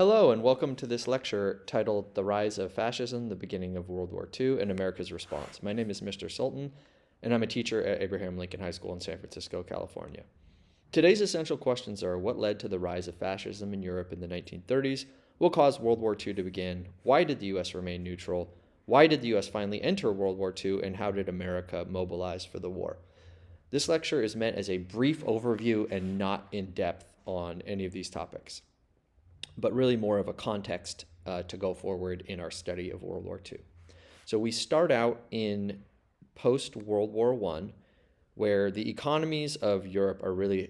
Hello, and welcome to this lecture titled The Rise of Fascism, the Beginning of World War II, and America's Response. My name is Mr. Sultan, and I'm a teacher at Abraham Lincoln High School in San Francisco, California. Today's essential questions are: what led to the rise of fascism in Europe in the 1930s? What caused World War II to begin? Why did the U.S. remain neutral? Why did the U.S. finally enter World War II? And how did America mobilize for the war? This lecture is meant as a brief overview and not in depth on any of these topics, but really more of a context to go forward in our study of World War II. So we start out in post-World War I, where the economies of Europe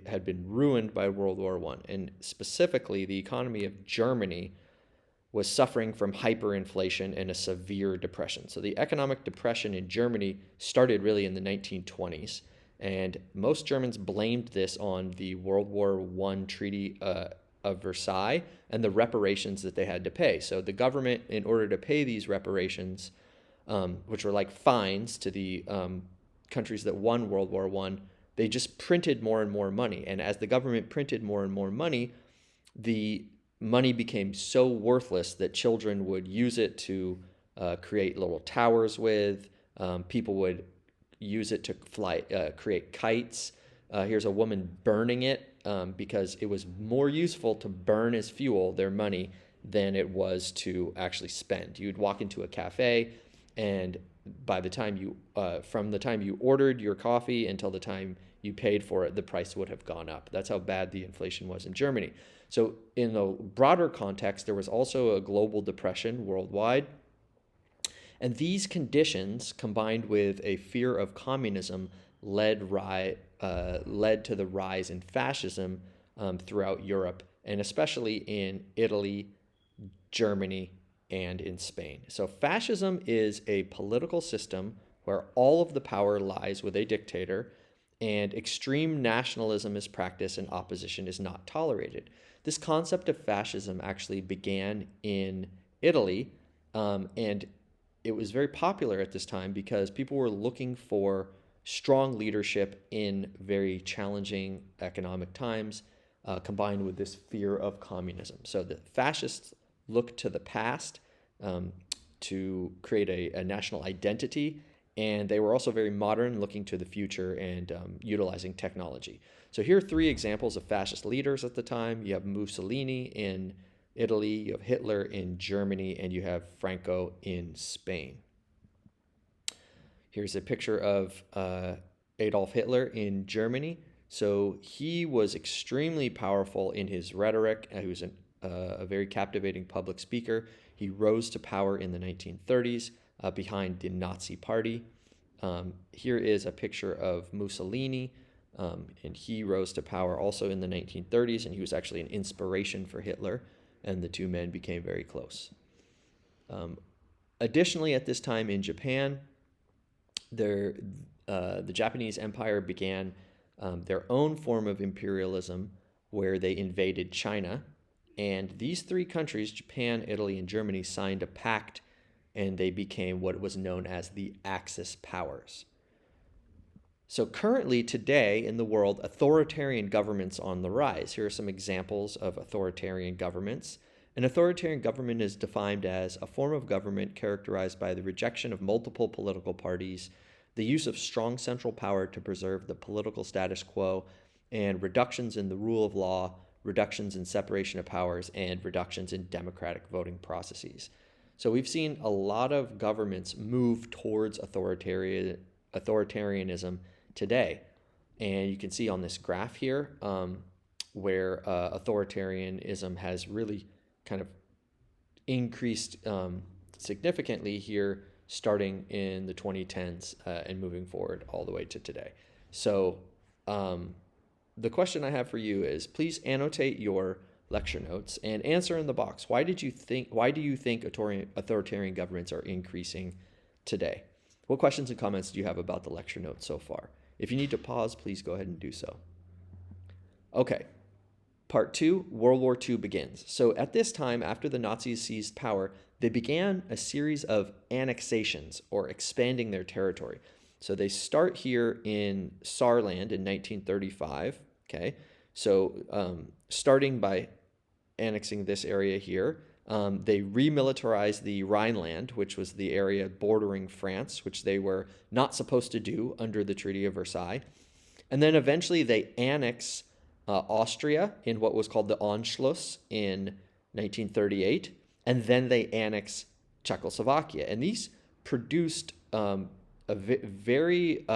had been ruined by World War I, and specifically the economy of Germany was suffering from hyperinflation and a severe depression. So the economic depression in Germany started really in the 1920s, and most Germans blamed this on the World War I Treaty of Versailles and the reparations that they had to pay. So the government, in order to pay these reparations, which were like fines to the countries that won World War I, they just printed more and more money. And as the government printed more and more money, the money became so worthless that children would use it to create little towers with. People would use it to create kites. Here's a woman burning it because it was more useful to burn as fuel their money than it was to actually spend. You'd walk into a cafe, and by the time from the time you ordered your coffee until the time you paid for it, the price would have gone up. That's how bad the inflation was in Germany. So in the broader context, there was also a global depression worldwide. And these conditions, combined with a fear of communism, led to the rise in fascism throughout Europe, and especially in Italy, Germany, and in Spain. So fascism is a political system where all of the power lies with a dictator, and extreme nationalism is practiced and opposition is not tolerated. This concept of fascism actually began in Italy, and it was very popular at this time because people were looking for strong leadership in very challenging economic times, combined with this fear of communism. So the fascists looked to the past to create a national identity, and they were also very modern, looking to the future and utilizing technology. So here are three examples of fascist leaders at the time. You have Mussolini in Italy, you have Hitler in Germany, and you have Franco in Spain. Here's a picture of Adolf Hitler in Germany. So he was extremely powerful in his rhetoric. He was a very captivating public speaker. He rose to power in the 1930s behind the Nazi Party. Here is a picture of Mussolini, and he rose to power also in the 1930s, and he was actually an inspiration for Hitler, and the two men became very close. Additionally, at this time in Japan, the Japanese Empire began their own form of imperialism where they invaded China. And these three countries, Japan, Italy, and Germany, signed a pact, and they became what was known as the Axis powers. So currently, today in the world, authoritarian governments are on the rise. Here are some examples of authoritarian governments. An authoritarian government is defined as a form of government characterized by the rejection of multiple political parties, the use of strong central power to preserve the political status quo, and reductions in the rule of law, reductions in separation of powers, and reductions in democratic voting processes. So we've seen a lot of governments move towards authoritarianism today. And you can see on this graph here where authoritarianism has really kind of increased significantly here, starting in the 2010s and moving forward all the way to today. So the question I have for you is, please annotate your lecture notes and answer in the box. Why do you think authoritarian governments are increasing today? What questions and comments do you have about the lecture notes so far? If you need to pause, please go ahead and do so. Okay. Part 2, World War II begins. So at this time, after the Nazis seized power, they began a series of annexations, or expanding their territory. So they start here in Saarland in 1935, okay? So starting by annexing this area here. They remilitarized the Rhineland, which was the area bordering France, which they were not supposed to do under the Treaty of Versailles. And then eventually they annex Austria in what was called the Anschluss in 1938. And then they annex Czechoslovakia. And these produced a very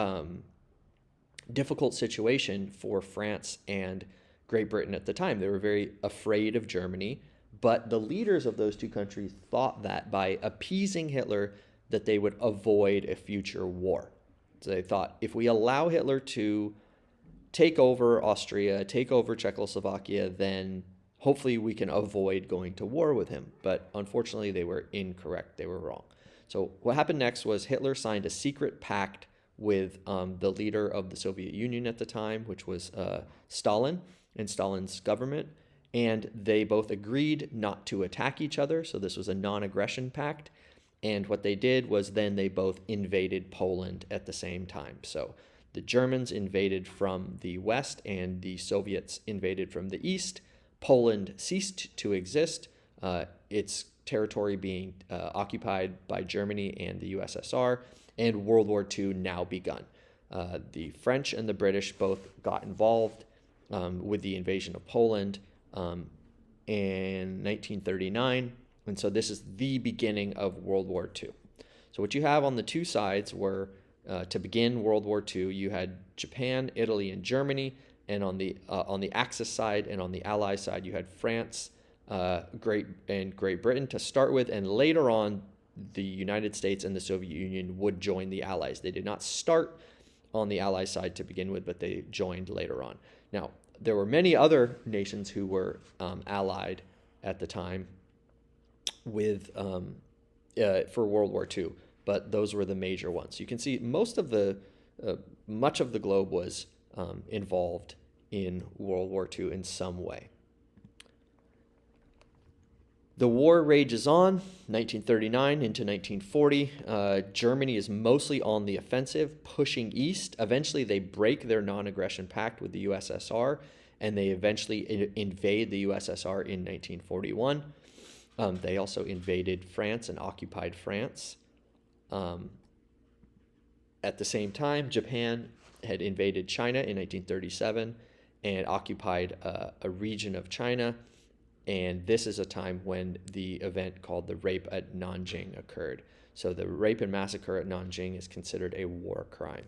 difficult situation for France and Great Britain at the time. They were very afraid of Germany, but the leaders of those two countries thought that by appeasing Hitler that they would avoid a future war. So they thought, if we allow Hitler to take over Austria, take over Czechoslovakia, then hopefully we can avoid going to war with him. But unfortunately, they were incorrect. They were wrong. So what happened next was Hitler signed a secret pact with the leader of the Soviet Union at the time, which was Stalin and Stalin's government. And they both agreed not to attack each other. So this was a non-aggression pact. And what they did was then they both invaded Poland at the same time. So the Germans invaded from the west and the Soviets invaded from the east. Poland ceased to exist, its territory being occupied by Germany and the USSR, and World War II now begun. The French and the British both got involved with the invasion of Poland in 1939, and so this is the beginning of World War II. So what you have on the two sides were, to begin World War II, you had Japan, Italy, and Germany, and on the Axis side and on the Allied side, you had France, Great Britain to start with, and later on, the United States and the Soviet Union would join the Allies. They did not start on the Allied side to begin with, but they joined later on. Now, there were many other nations who were allied at the time with for World War II, but those were the major ones. You can see much of the globe was involved in World War II in some way. The war rages on, 1939 into 1940. Germany is mostly on the offensive, pushing east. Eventually, they break their non-aggression pact with the USSR, and they eventually invade the USSR in 1941. They also invaded France and occupied France. At the same time, Japan had invaded China in 1937 and occupied a region of China. And this is a time when the event called the Rape at Nanjing occurred. So the rape and massacre at Nanjing is considered a war crime.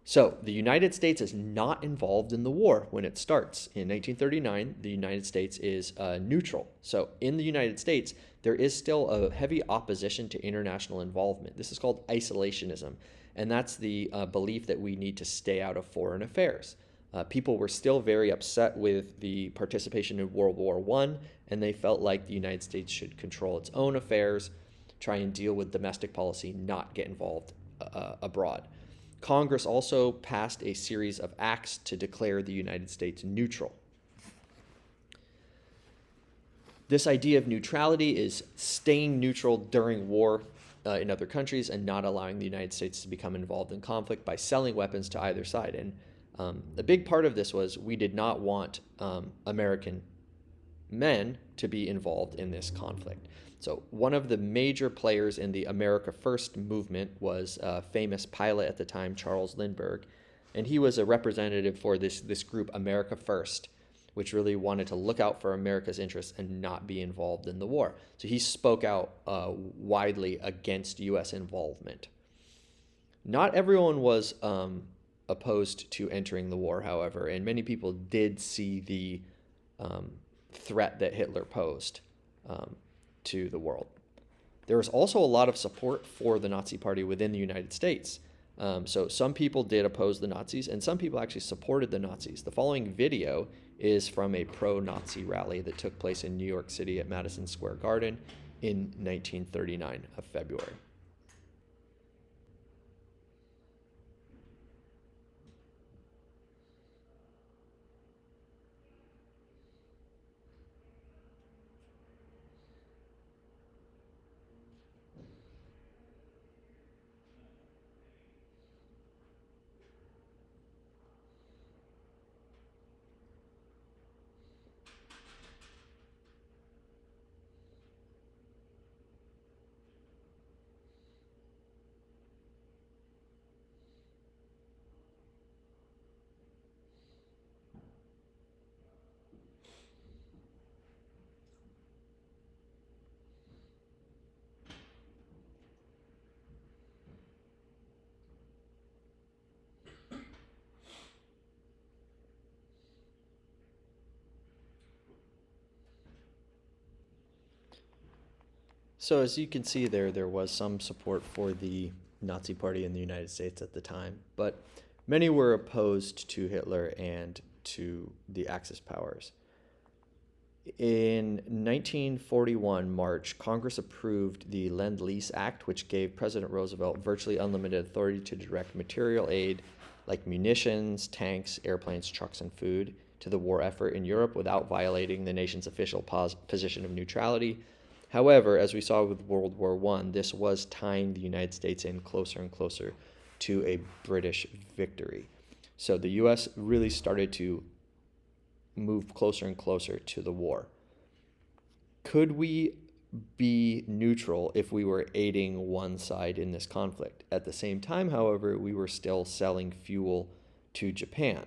So the United States is not involved in the war when it starts. In 1939, the United States is neutral. So in the United States, there is still a heavy opposition to international involvement. This is called isolationism. And that's the belief that we need to stay out of foreign affairs. People were still very upset with the participation in World War I, and they felt like the United States should control its own affairs, try and deal with domestic policy, not get involved abroad. Congress also passed a series of acts to declare the United States neutral. This idea of neutrality is staying neutral during war in other countries and not allowing the United States to become involved in conflict by selling weapons to either side. And a big part of this was we did not want American men to be involved in this conflict. So one of the major players in the America First movement was a famous pilot at the time, Charles Lindbergh, and he was a representative for this group, America First, which really wanted to look out for America's interests and not be involved in the war. So he spoke out widely against U.S. involvement. Not everyone was opposed to entering the war, however, and many people did see the threat that Hitler posed to the world. There was also a lot of support for the Nazi Party within the United States. So some people did oppose the Nazis, and some people actually supported the Nazis. The following video is from a pro-Nazi rally that took place in New York City at Madison Square Garden in 1939 of February. So as you can see there was some support for the Nazi Party in the United States at the time, but many were opposed to Hitler and to the Axis powers. In 1941 March, Congress approved the Lend-Lease Act, which gave President Roosevelt virtually unlimited authority to direct material aid like munitions, tanks, airplanes, trucks, and food to the war effort in Europe without violating the nation's official position of neutrality. However, as we saw with World War I, this was tying the United States in closer and closer to a British victory. So the U.S. really started to move closer and closer to the war. Could we be neutral if we were aiding one side in this conflict? At the same time, however, we were still selling fuel to Japan.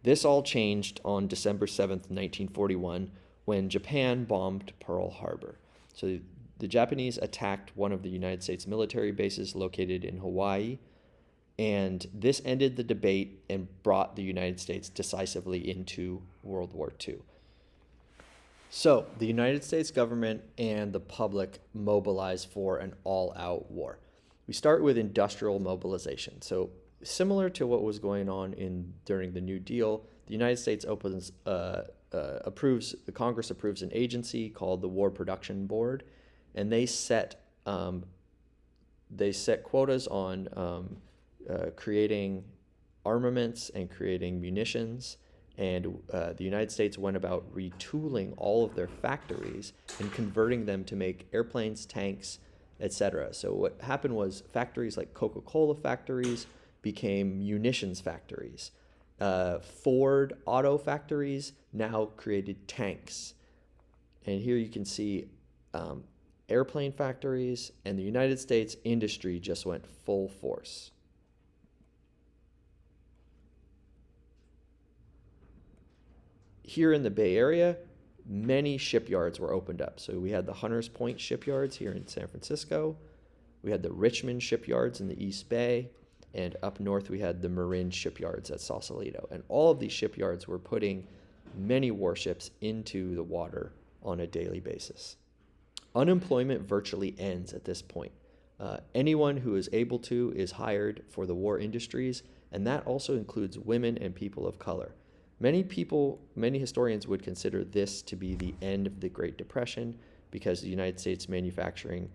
This all changed on December 7th, 1941, when Japan bombed Pearl Harbor. So the Japanese attacked one of the United States military bases located in Hawaii, and this ended the debate and brought the United States decisively into World War II. So the United States government and the public mobilized for an all-out war. We start with industrial mobilization. So similar to what was going on during the New Deal, the United States Congress approves an agency called the War Production Board, and they set quotas on creating armaments and creating munitions, and the United States went about retooling all of their factories and converting them to make airplanes, tanks, etc. So what happened was factories like Coca-Cola factories became munitions factories. Ford auto factories now created tanks. And here you can see airplane factories, and the United States industry just went full force. Here in the Bay Area, many shipyards were opened up. So we had the Hunters Point shipyards here in San Francisco. We had the Richmond shipyards in the East Bay. And up north, we had the Marin shipyards at Sausalito. And all of these shipyards were putting many warships into the water on a daily basis. Unemployment virtually ends at this point. Anyone who is able to is hired for the war industries, and that also includes women and people of color. Many historians would consider this to be the end of the Great Depression because the United States manufacturing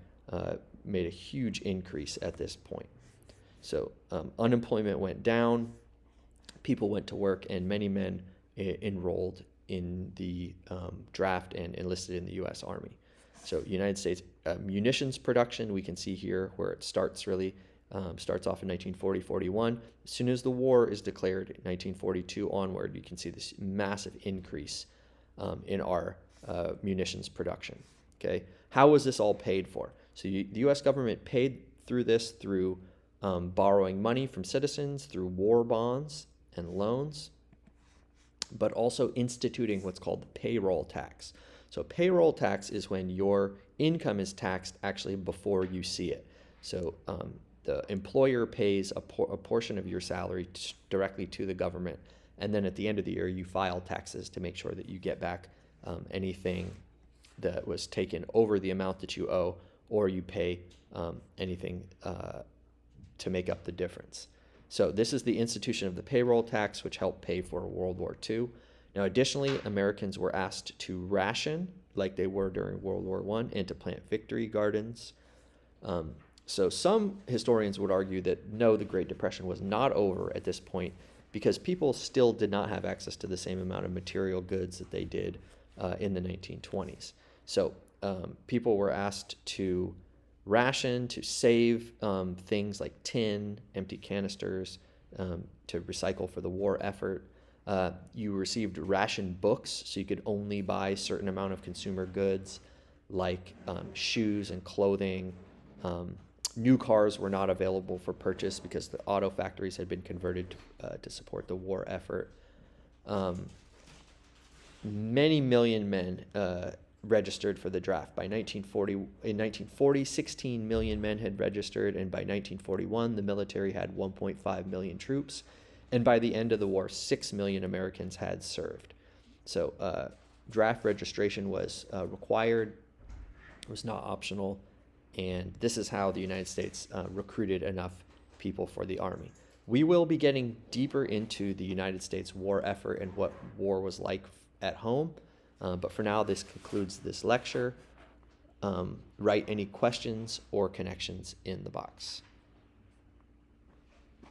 made a huge increase at this point. So unemployment went down, people went to work, and many men enrolled in the draft and enlisted in the U.S. Army. So United States munitions production, we can see here where it starts really, starts off in 1940-41. As soon as the war is declared, 1942 onward, you can see this massive increase in our munitions production. Okay, how was this all paid for? So the U.S. government paid through borrowing money from citizens, through war bonds and loans, but also instituting what's called the payroll tax. So payroll tax is when your income is taxed actually before you see it. So the employer pays a portion of your salary directly to the government, and then at the end of the year you file taxes to make sure that you get back anything that was taken over the amount that you owe, or you pay anything to make up the difference. So this is the institution of the payroll tax, which helped pay for World War II. Now, additionally, Americans were asked to ration, like they were during World War I, and to plant victory gardens. So some historians would argue that no, the Great Depression was not over at this point because people still did not have access to the same amount of material goods that they did in the 1920s. So people were asked to ration, to save things like tin, empty canisters, to recycle for the war effort. You received ration books, so you could only buy a certain amount of consumer goods like shoes and clothing. New cars were not available for purchase because the auto factories had been converted to support the war effort. Many million men registered for the draft. In 1940, 16 million men had registered, and by 1941, the military had 1.5 million troops. And by the end of the war, 6 million Americans had served. So draft registration was required. It was not optional, and this is how the United States recruited enough people for the Army. We will be getting deeper into the United States war effort and what war was like at home, but for now, this concludes this lecture. Write any questions or connections in the box.